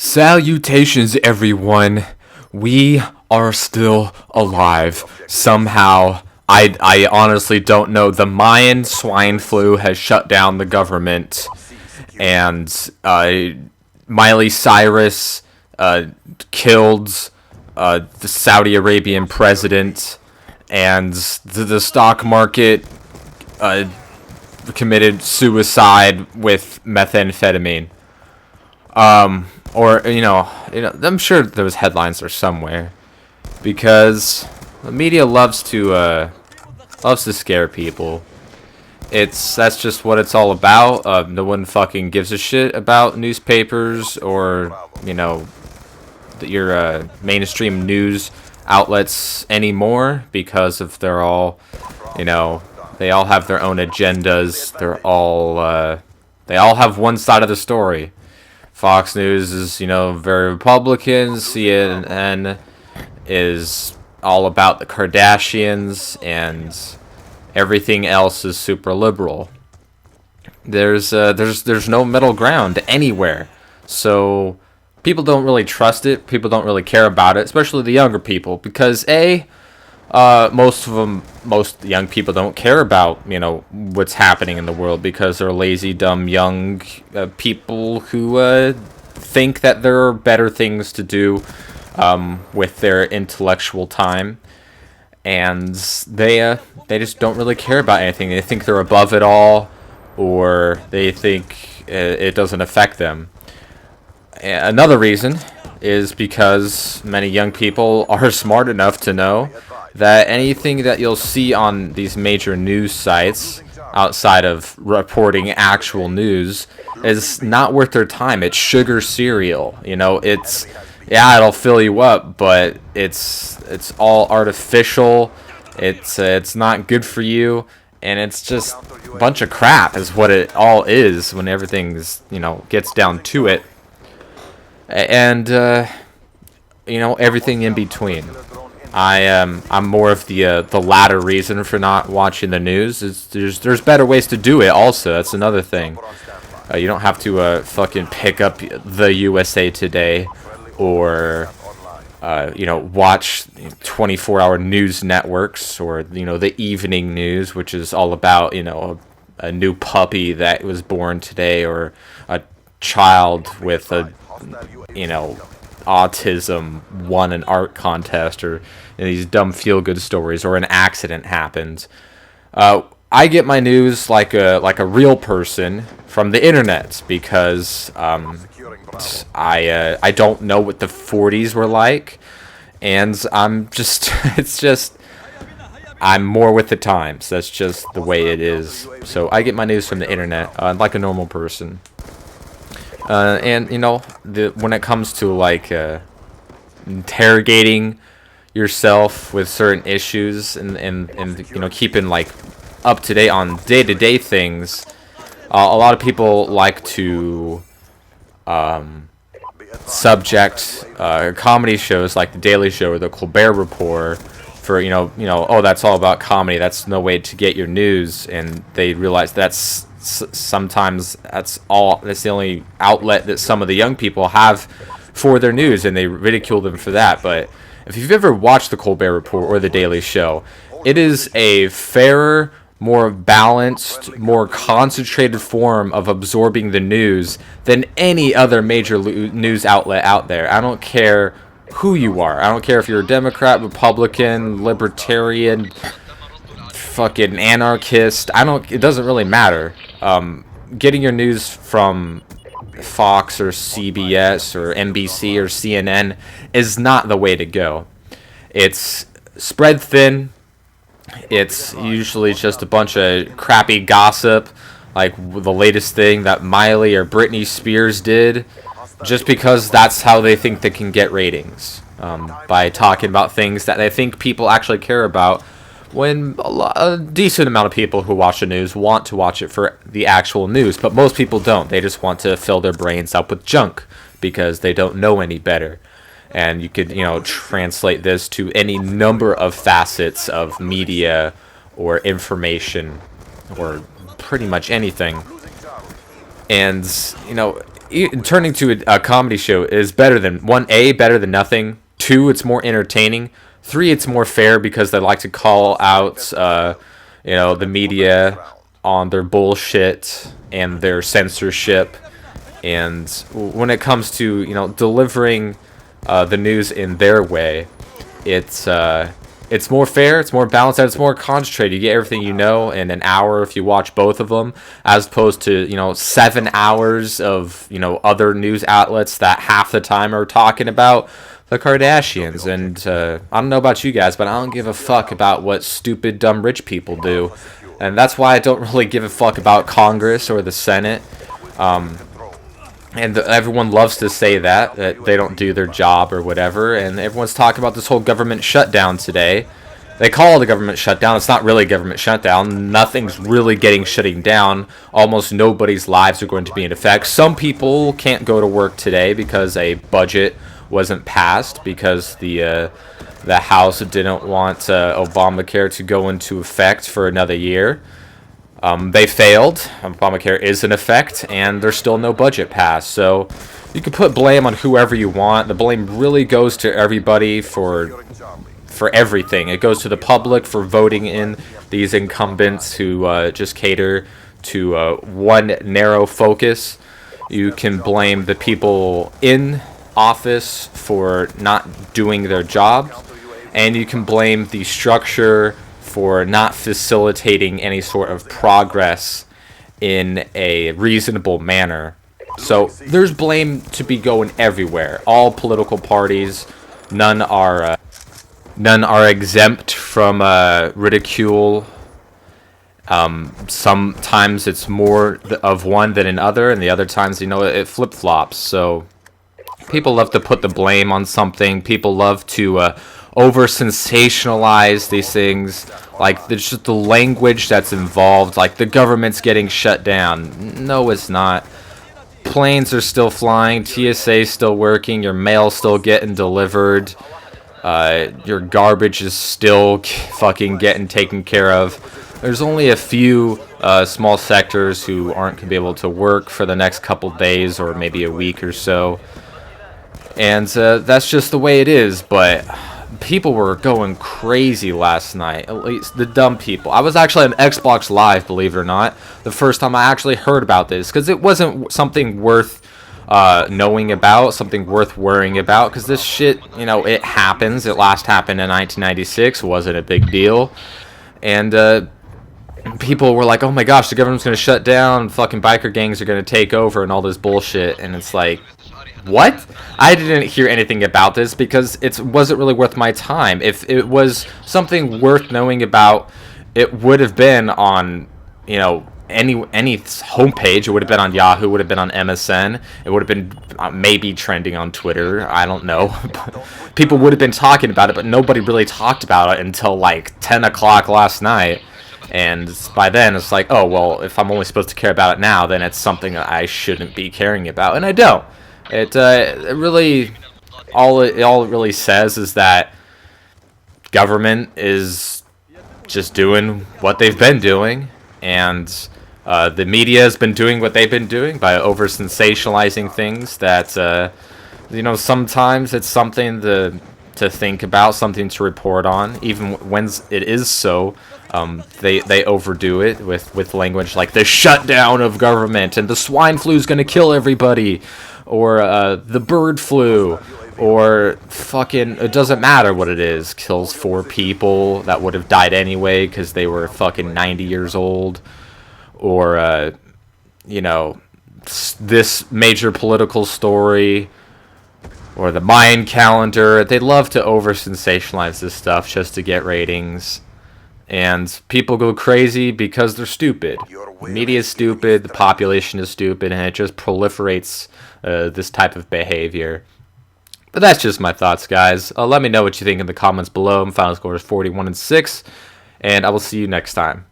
Salutations, everyone. We are still alive. Somehow, I honestly don't know. The Mayan swine flu has shut down the government, and Miley Cyrus killed the Saudi Arabian president, and the stock market committed suicide with methamphetamine. Or I'm sure those headlines are somewhere, because the media loves to scare people. That's just what it's all about. No one fucking gives a shit about newspapers or your mainstream news outlets anymore, because of they all have their own agendas. They all have one side of the story. Fox News is, very Republican. CNN is all about the Kardashians, and everything else is super liberal. There's no middle ground anywhere. So people don't really trust it. People don't really care about it, especially the younger people, because most young people don't care about, what's happening in the world, because they're lazy, dumb, young people who think that there are better things to do with their intellectual time, and they just don't really care about anything. They think they're above it all, or they think it doesn't affect them. Another reason is because many young people are smart enough to know that anything that you'll see on these major news sites outside of reporting actual news is not worth their time. It's sugar cereal. It'll fill you up, but it's all artificial. It's not good for you, and it's just a bunch of crap is what it all is when everything's gets down to it. And everything in between. I'm more of the latter reason for not watching the news. There's better ways to do it. Also, that's another thing. You don't have to fucking pick up the USA Today, or watch 24-hour news networks, or the evening news, which is all about a new puppy that was born today, or a child with autism won an art contest, or these dumb feel-good stories, or an accident happened. I get my news like a real person from the internet, because I don't know what the 40s were like, and I'm more with the times. That's just the way it is. So I get my news from the internet, like a normal person. And when it comes to interrogating yourself with certain issues, and keeping up to date on day-to-day things, a lot of people like to subject comedy shows like The Daily Show or The Colbert Report for that's all about comedy. That's no way to get your news, and they realize sometimes that's the only outlet that some of the young people have for their news, and they ridicule them for that. But if you've ever watched The Colbert Report or The Daily Show, it is a fairer, more balanced, more concentrated form of absorbing the news than any other major news outlet out there. I don't care who you are. I don't care if you're a Democrat, Republican, Libertarian, fucking anarchist. It doesn't really matter. Getting your news from Fox or CBS or NBC or CNN is not the way to go. It's spread thin. It's usually just a bunch of crappy gossip, like the latest thing that Miley or Britney Spears did, just because that's how they think they can get ratings, by talking about things that they think people actually care about, when a decent amount of people who watch the news want to watch it for the actual news, but most people don't. They just want to fill their brains up with junk because they don't know any better. And you could, translate this to any number of facets of media or information, or pretty much anything. And, turning to a comedy show is better than one. A, better than nothing. Two, it's more entertaining. Three, it's more fair because they like to call out, the media on their bullshit and their censorship. And when it comes to delivering the news in their way, it's more fair, it's more balanced, and it's more concentrated. You get everything you know in an hour if you watch both of them, as opposed to 7 hours of other news outlets that half the time are talking about the Kardashians. And I don't know about you guys, but I don't give a fuck about what stupid, dumb, rich people do. And that's why I don't really give a fuck about Congress or the Senate. And everyone loves to say that they don't do their job or whatever. And everyone's talking about this whole government shutdown today. They call it a government shutdown. It's not really a government shutdown. Nothing's really shutting down. Almost nobody's lives are going to be in effect. Some people can't go to work today because a budget wasn't passed, because the House didn't want Obamacare to go into effect for another year. They failed. Obamacare is in effect, and there's still no budget passed. So you can put blame on whoever you want. The blame really goes to everybody for everything. It goes to the public for voting in these incumbents who just cater to one narrow focus. You can blame the people in office for not doing their job, and you can blame the structure for not facilitating any sort of progress in a reasonable manner. So there's blame to be going everywhere. All political parties, none are exempt from ridicule. Sometimes it's more of one than another, and the other times, it flip-flops. So people love to put the blame on something. People love to over-sensationalize these things. Like, there's just the language that's involved. Like, the government's getting shut down. No, it's not. Planes are still flying. TSA's still working. Your mail's still getting delivered. Your garbage is still fucking getting taken care of. There's only a few small sectors who aren't going to be able to work for the next couple days or maybe a week or so. And that's just the way it is. But people were going crazy last night, at least the dumb people. I was actually on Xbox Live, believe it or not, the first time I actually heard about this, because it wasn't something worth knowing about, something worth worrying about, because this shit, it happens. It last happened in 1996, wasn't a big deal. And people were like, oh my gosh, the government's going to shut down, fucking biker gangs are going to take over and all this bullshit. And it's like, what? I didn't hear anything about this because it wasn't really worth my time. If it was something worth knowing about, it would have been on, any homepage. It would have been on Yahoo, would have been on MSN. It would have been maybe trending on Twitter. I don't know. People would have been talking about it, but nobody really talked about it until like 10 o'clock last night. And by then, it's like, oh, well, if I'm only supposed to care about it now, then it's something that I shouldn't be caring about. And I don't. It really, all it really says is that government is just doing what they've been doing, and the media has been doing what they've been doing by over-sensationalizing things that, sometimes it's something to think about, something to report on, even when it is so. They overdo it with language like the shutdown of government and the swine flu is going to kill everybody, or the bird flu, or fucking, it doesn't matter what it is, kills 4 people that would have died anyway because they were fucking 90 years old, or this major political story, or the Mayan calendar. They love to over-sensationalize this stuff just to get ratings. And people go crazy because they're stupid. The media is stupid, the population is stupid, and it just proliferates this type of behavior. But that's just my thoughts, guys. Let me know what you think in the comments below. My final score is 41-6, and I will see you next time.